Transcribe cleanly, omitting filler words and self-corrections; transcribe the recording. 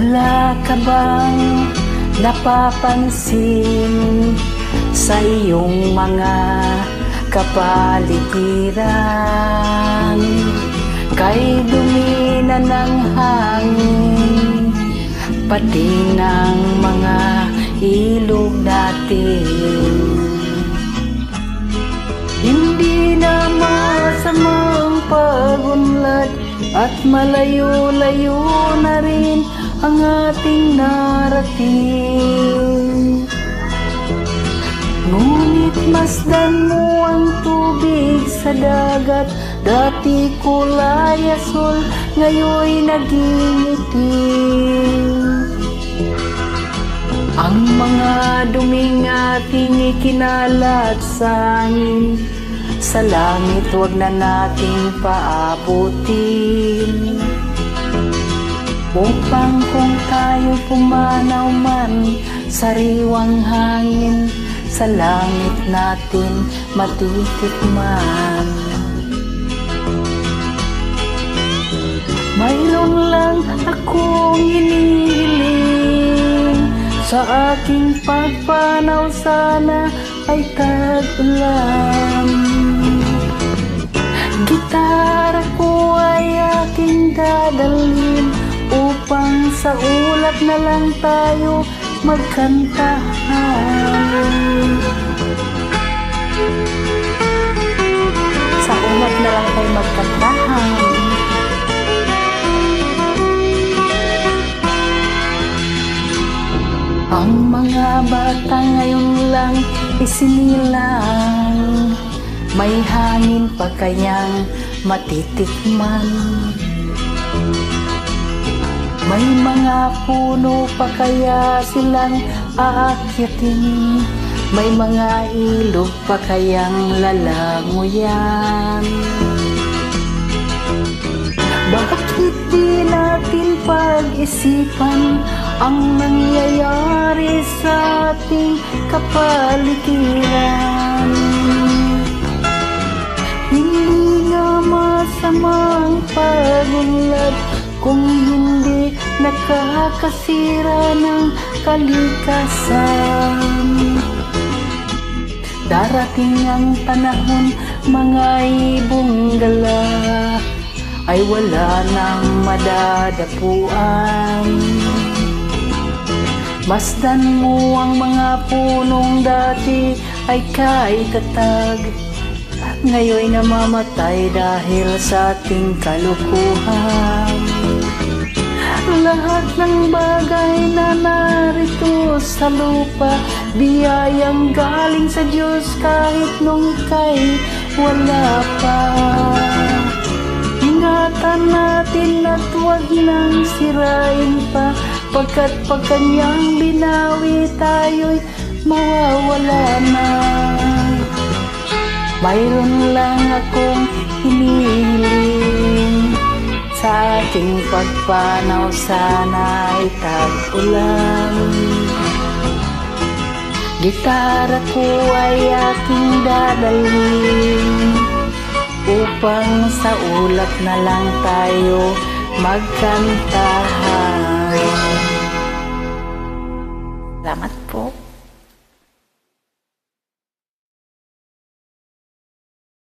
Wala ka bang napapansin sa iyong mga kapaligiran? Kay dumi na ng hangin, pati ng mga ilog natin. Hindi na masamang pagunlad at malayo-layo na rin ang ating narating. Ngunit masdan mo ang tubig sa dagat. Dati kulay asul, ngayon naging itim. Ang mga duming ating ikinalat sa hangin, sa langit wag na nating paabutin. Upang kung tayo pumanaw man, sariwang hangin, sa langit natin matitikman. Mayroon lang akong inihiling, sa aking pagpanaw sana ay tag-ulan. Gitara ko ay aking dadalhin, upang sa ulap na lang tayo magkantahan. Sa ulap na lang tayo magkantahan. Ang mga bata ngayon lang isinilang, may hangin pa kayang matitikman. May mga puno pa kaya silang aakyatin, may mga ilog pa kayang lalangoyan. Bakit di natin pag-isipan ang nangyayari sa ating kapaligiran? Hindi nga masamang pagunlad kung hindi nakakasira ng kalikasan. Darating ang panahon, mga ibong gala ay wala nang madadapuan. Masdan mo ang mga punong dati ay kaitatag, ngayon namamatay dahil sa ating kalukuhan. Lahat ng bagay na narito sa lupa, biyayang galing sa Diyos kahit nung ika'y wala pa. Ingatan natin at huwag nang sirain pa, pagkat pag kanyang binawi tayo'y mawawala na. Mayroon lang akong hinihiling, sa ating pagpanaw sana ay tag-ulan. Gitara ko ay aking dadalhin, upang sa ulap na lang tayo magkantahan. Salamat po.